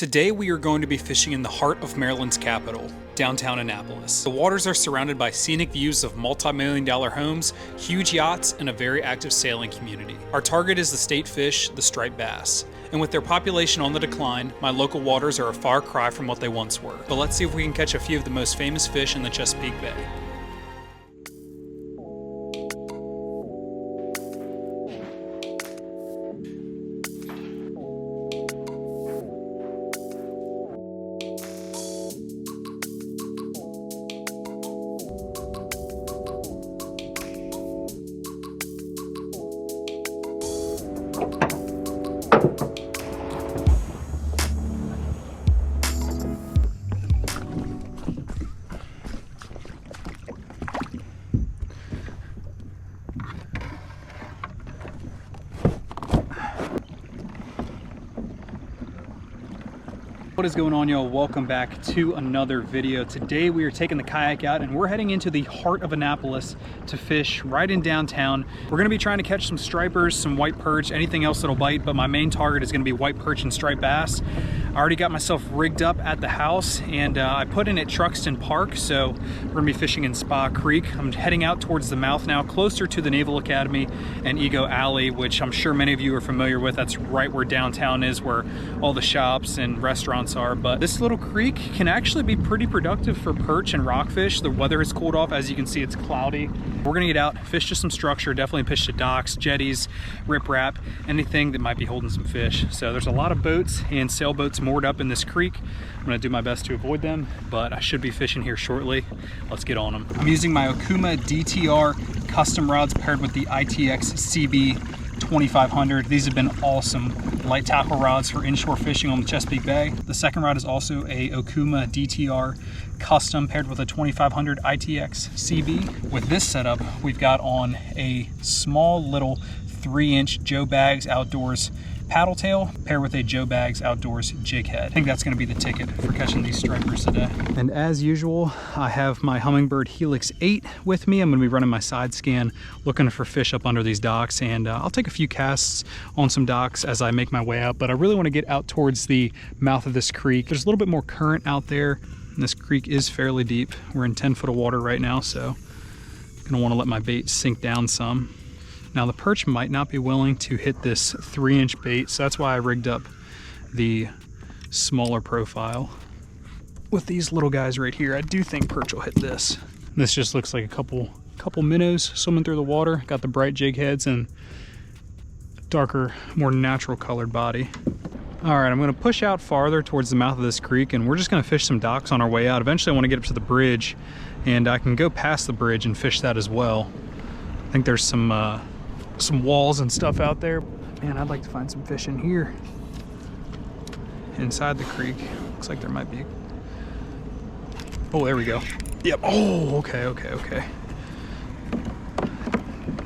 Today we are going to be fishing in the heart of Maryland's capital, downtown Annapolis. The waters are surrounded by scenic views of multi-million-dollar homes, huge yachts, and a very active sailing community. Our target is the state fish, the striped bass. And with their population on the decline, my local waters are a far cry from what they once were. But let's see if we can catch a few of the most famous fish in the Chesapeake Bay. What is going on, y'all? Welcome back to another video. Today we are taking the kayak out and we're heading into the heart of Annapolis to fish right in downtown. We're gonna be trying to catch some stripers, some white perch, anything else that'll bite, but my main target is gonna be white perch and striped bass. I already got myself rigged up at the house and I put in at Truxton Park, so we're gonna be fishing in Spa Creek. I'm heading out towards the mouth now, closer to the Naval Academy and Ego Alley, which I'm sure many of you are familiar with. That's right where downtown is, where all the shops and restaurants are. But this little creek can actually be pretty productive for perch and rockfish. The weather has cooled off. As you can see, it's cloudy. We're gonna get out, fish to some structure, definitely fish to docks, jetties, riprap, anything that might be holding some fish. So there's a lot of boats and sailboats moored up in this creek. I'm gonna do my best to avoid them, but I should be fishing here shortly. Let's get on them. I'm using my Okuma DTR custom rods paired with the ITX CB 2500. These have been awesome light tackle rods for inshore fishing on the Chesapeake Bay. The second rod is also a Okuma DTR custom paired with a 2500 ITX CB. With this setup, we've got on a small little 3-inch Joe Baggs Outdoors paddle tail paired with a Joe Baggs Outdoors jig head. I think that's going to be the ticket for catching these stripers today. And as usual, I have my Humminbird Helix 8 with me. I'm going to be running my side scan, looking for fish up under these docks, and I'll take a few casts on some docks as I make my way out, but I really want to get out towards the mouth of this creek. There's a little bit more current out there, and this creek is fairly deep. We're in 10 foot of water right now, so I'm going to want to let my bait sink down some. Now the perch might not be willing to hit this 3-inch bait, so that's why I rigged up the smaller profile. With these little guys right here, I do think perch will hit this. This just looks like a couple minnows swimming through the water. Got the bright jig heads and darker, more natural colored body. All right, I'm gonna push out farther towards the mouth of this creek and we're just gonna fish some docks on our way out. Eventually I wanna get up to the bridge and I can go past the bridge and fish that as well. I think there's some walls and stuff out there. Man, I'd like to find some fish in here. Inside the creek. Looks like there might be. Oh, there we go. Yep. Oh, okay.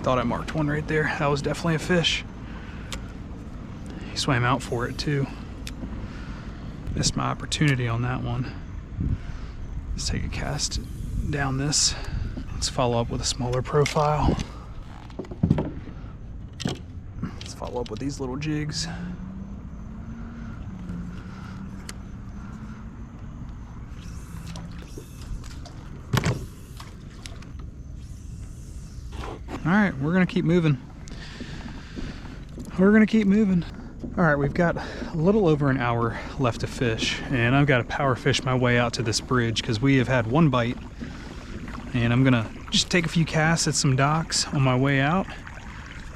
Thought I marked one right there. That was definitely a fish. He swam out for it too. Missed my opportunity on that one. Let's take a cast down this. Let's follow up with a smaller profile. Follow up with these little jigs. All right, we're gonna keep moving. All right, we've got a little over an hour left to fish, and I've got to power fish my way out to this bridge because we have had one bite, and I'm gonna just take a few casts at some docks on my way out.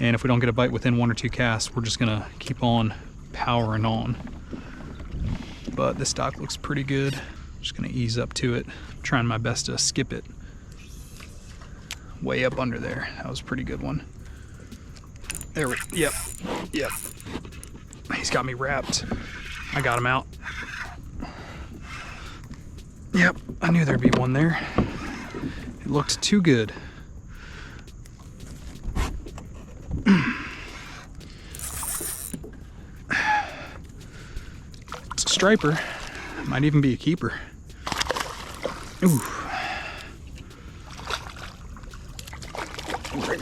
And if we don't get a bite within 1 or 2 casts, we're just gonna keep on powering on. But this dock looks pretty good. Just gonna ease up to it. Trying my best to skip it. Way up under there. That was a pretty good one. There we go. Yep. He's got me wrapped. I got him out. Yep, I knew there'd be one there. It looked too good. It's a striper. Might even be a keeper. Ooh.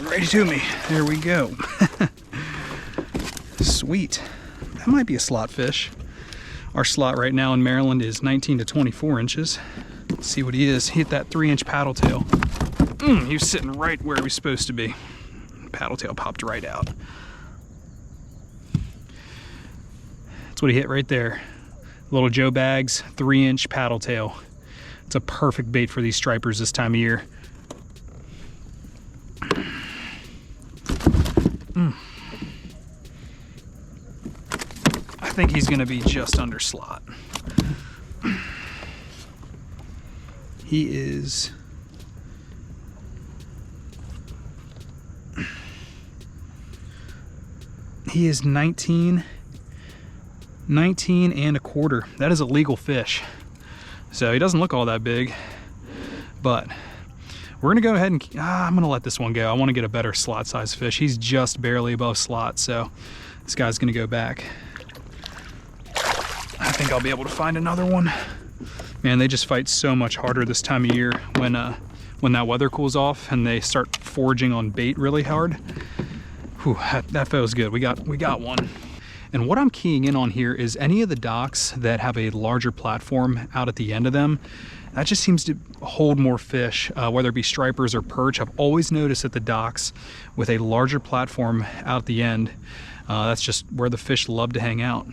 Right to me. There we go. Sweet. That might be a slot fish. Our slot right now in Maryland is 19 to 24 inches. Let's see what he is. He hit that 3-inch paddle tail. He was sitting right where he was supposed to be. Paddle tail popped right out. That's what he hit right there. Little Joe Bags, 3-inch paddle tail. It's a perfect bait for these stripers this time of year. I think he's gonna be just under slot. He is He is 19 and a quarter. That is a legal fish. So he doesn't look all that big, but we're gonna go ahead and, I'm gonna let this one go. I wanna get a better slot size fish. He's just barely above slot, so this guy's gonna go back. I think I'll be able to find another one. Man, they just fight so much harder this time of year when that weather cools off and they start foraging on bait really hard. Whew, that feels good. We got one. And what I'm keying in on here is any of the docks that have a larger platform out at the end of them, that just seems to hold more fish, whether it be stripers or perch. I've always noticed at the docks with a larger platform out at the end, that's just where the fish love to hang out.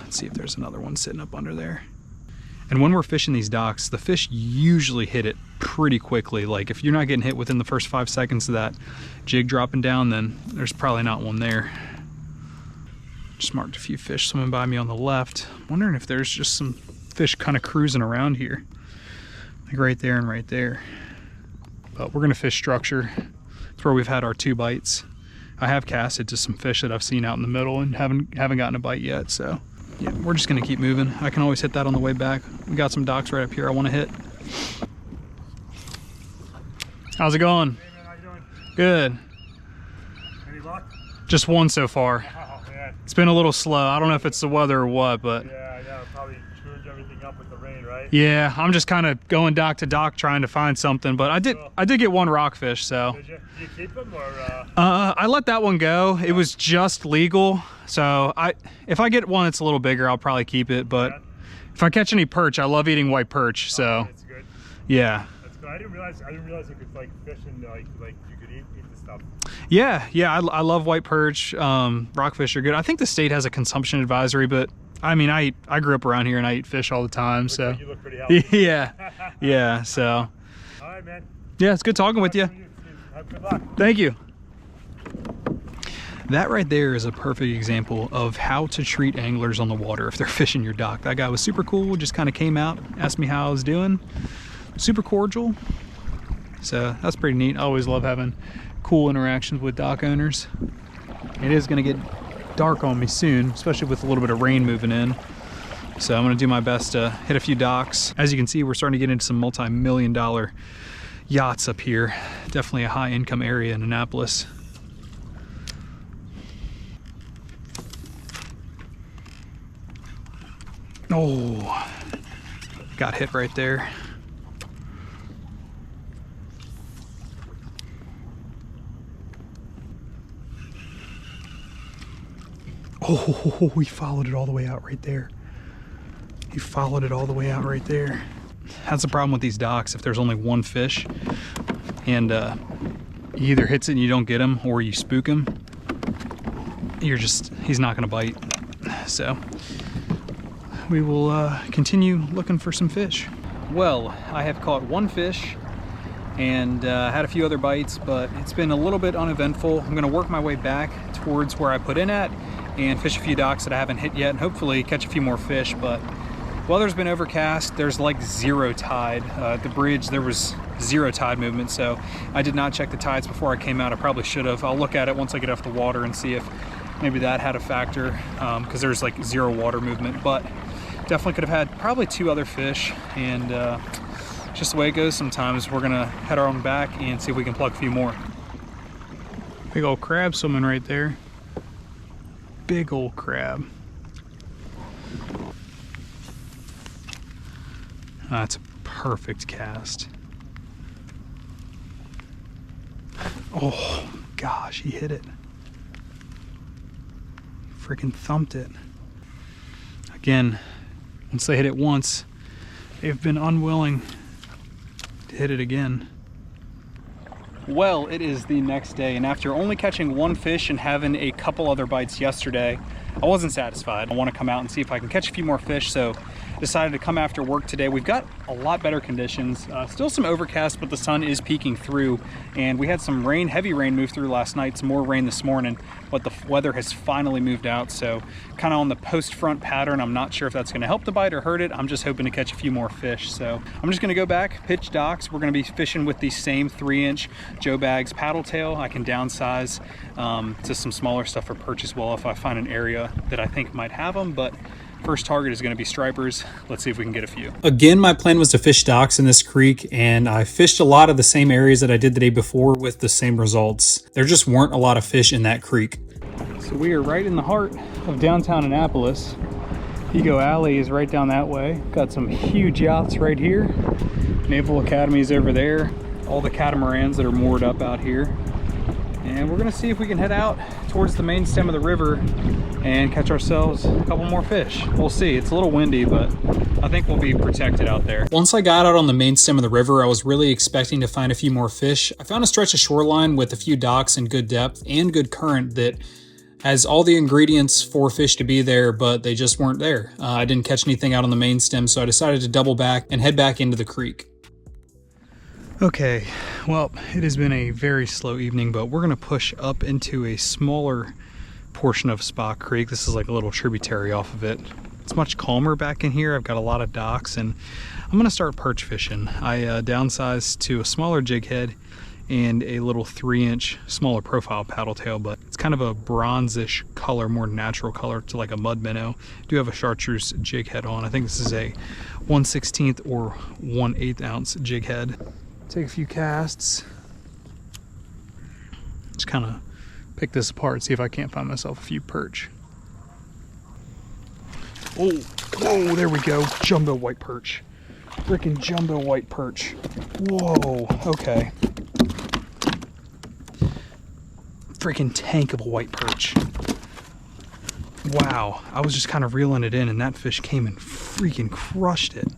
Let's see if there's another one sitting up under there. And when we're fishing these docks, the fish usually hit it pretty quickly. Like if you're not getting hit within the first 5 seconds of that jig dropping down, then there's probably not one there. Just marked a few fish swimming by me on the left. Wondering if there's just some fish kind of cruising around here. Like right there and right there. But we're gonna fish structure. It's where we've had our 2 bites. I have casted to some fish that I've seen out in the middle and haven't gotten a bite yet, so. Yeah, we're just gonna keep moving. I can always hit that on the way back. We got some docks right up here I wanna hit. How's it going? Hey man, how you doing? Good. Any luck? Just one so far. Oh man. It's been a little slow. I don't know if it's the weather or what, but. Yeah, probably screwed everything up with the rain, right? Yeah, I'm just kind of going dock to dock trying to find something, but I did get one rockfish, so. Did you? Did you keep them or? I let that one go. It was just legal, so if I get one that's a little bigger, I'll probably keep it. But Yeah. if I catch any perch, I love eating white perch. So That's good. yeah, That's good. I didn't realize you could like fish and like you could eat the stuff. yeah. I love white perch. Rockfish are good. I think the state has a consumption advisory, but I mean, I grew up around here and I eat fish all the time. Looks So like you look pretty healthy. yeah. So All right, man. yeah, it's good talking with you. Have good luck. Thank you. That right there is a perfect example of how to treat anglers on the water if they're fishing your dock. That guy was super cool, just kind of came out, asked me how I was doing. Super cordial. So that's pretty neat. I always love having cool interactions with dock owners. It is gonna get dark on me soon, especially with a little bit of rain moving in. So I'm gonna do my best to hit a few docks. As you can see, we're starting to get into some multi-million-dollar yachts up here. Definitely a high income area in Annapolis. Oh, got hit right there. Oh, he followed it all the way out right there. He followed it all the way out right there. That's the problem with these docks. If there's only one fish and he either hits it and you don't get him or you spook him, he's not gonna bite. So we will continue looking for some fish. Well, I have caught one fish and had a few other bites, but it's been a little bit uneventful. I'm gonna work my way back towards where I put in at and fish a few docks that I haven't hit yet and hopefully catch a few more fish. But weather's been overcast. There's like zero tide. At the bridge, there was zero tide movement, so I did not check the tides before I came out. I probably should have. I'll look at it once I get off the water and see if maybe that had a factor, because there's like zero water movement. But definitely could have had probably 2 other fish, and just the way it goes sometimes. We're gonna head on back and see if we can pluck a few more. Big old crab swimming right there. Big old crab. That's a perfect cast. Oh gosh, he hit it. freaking thumped it. Again, once they hit it once, they've been unwilling to hit it again. Well, it is the next day, and after only catching one fish and having a couple other bites yesterday, I wasn't satisfied. I want to come out and see if I can catch a few more fish, so decided to come after work today. We've got a lot better conditions. Still some overcast, but the sun is peeking through, and we had some rain, heavy rain move through last night, some more rain this morning, but the weather has finally moved out, so kind of on the post-front pattern. I'm not sure if that's going to help the bite or hurt it. I'm just hoping to catch a few more fish, so I'm just going to go back, pitch docks. We're going to be fishing with the same 3-inch Joe Bags paddle tail. I can downsize to some smaller stuff for perch as well if I find an area that I think might have them, but first target is going to be stripers. Let's see if we can get a few. Again, my plan was to fish docks in this creek, and I fished a lot of the same areas that I did the day before with the same results. There just weren't a lot of fish in that creek. So we are right in the heart of downtown Annapolis. Ego Alley is right down that way. Got some huge yachts right here. Naval Academy is over there. All the catamarans that are moored up out here. And we're gonna see if we can head out towards the main stem of the river and catch ourselves a couple more fish. We'll see. It's a little windy, but I think we'll be protected out there. Once I got out on the main stem of the river, I was really expecting to find a few more fish. I found a stretch of shoreline with a few docks and good depth and good current that has all the ingredients for fish to be there, but they just weren't there. I didn't catch anything out on the main stem, so I decided to double back and head back into the creek. Okay, well, it has been a very slow evening, but we're gonna push up into a smaller portion of Spa Creek. This is like a little tributary off of it. It's much calmer back in here. I've got a lot of docks, and I'm gonna start perch fishing. I downsized to a smaller jig head and a little 3-inch smaller profile paddle tail, but it's kind of a bronzish color, more natural color to like a mud minnow. Do have a chartreuse jig head on. I think this is a 1/16 or 1/8 ounce jig head. Take a few casts. Just kind of pick this apart, see if I can't find myself a few perch. Oh, whoa, there we go. Jumbo white perch. Freaking jumbo white perch. Whoa, okay. Freaking tank of a white perch. Wow, I was just kind of reeling it in, and that fish came and freaking crushed it.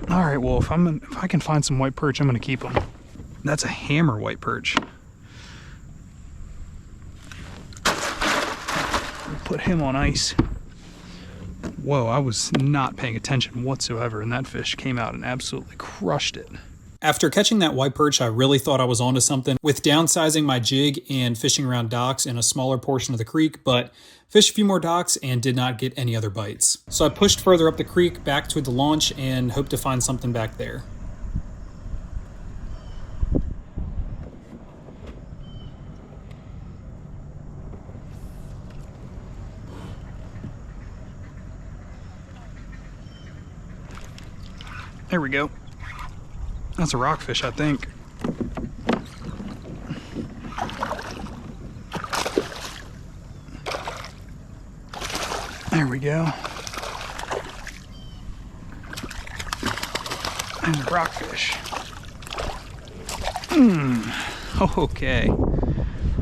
All right, well, if I can find some white perch, I'm gonna keep them. That's a hammer white perch. We'll put him on ice. Whoa, I was not paying attention whatsoever, and that fish came out and absolutely crushed it. After catching that white perch, I really thought I was onto something with downsizing my jig and fishing around docks in a smaller portion of the creek, but fished a few more docks and did not get any other bites. So I pushed further up the creek back to the launch and hoped to find something back there. There we go. That's a rockfish, I think. There we go. And a rockfish. Okay.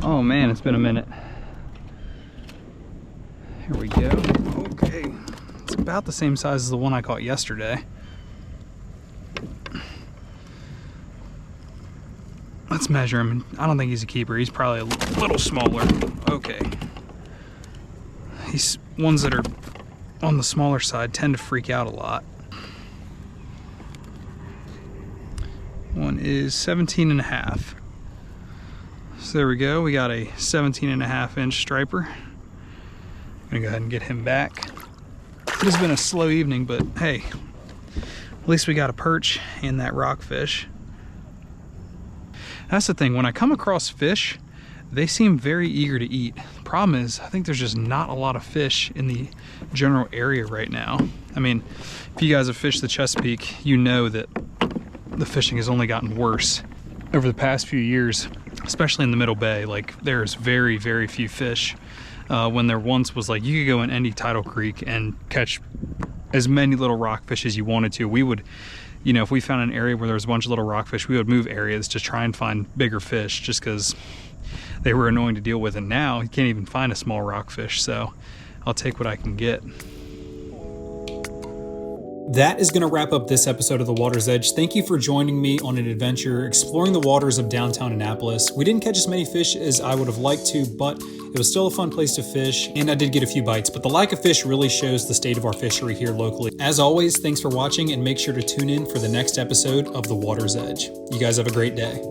Oh man, it's been a minute. Here we go. Okay. It's about the same size as the one I caught yesterday. Let's measure him. I don't think he's a keeper. He's probably a little smaller. Okay. These ones that are on the smaller side tend to freak out a lot. One is 17.5. So there we go. We got a 17.5-inch striper. I'm gonna go ahead and get him back. It has been a slow evening, but hey, at least we got a perch and that rockfish. That's the thing, when I come across fish, they seem very eager to eat. The problem is, I think there's just not a lot of fish in the general area right now. I mean, if you guys have fished the Chesapeake, you know that the fishing has only gotten worse over the past few years, especially in the Middle Bay. Like, there's very, very few fish. When there once was like, you could go in any tidal creek and catch as many little rockfish as you wanted to. We would, you know, if we found an area where there was a bunch of little rockfish, we would move areas to try and find bigger fish, just because they were annoying to deal with, and now you can't even find a small rockfish, so I'll take what I can get. That is going to wrap up this episode of The Water's Edge. Thank you for joining me on an adventure exploring the waters of downtown Annapolis. We didn't catch as many fish as I would have liked to, but it was still a fun place to fish, and I did get a few bites. But the lack of fish really shows the state of our fishery here locally. As always, thanks for watching, and make sure to tune in for the next episode of The Water's Edge. You guys have a great day.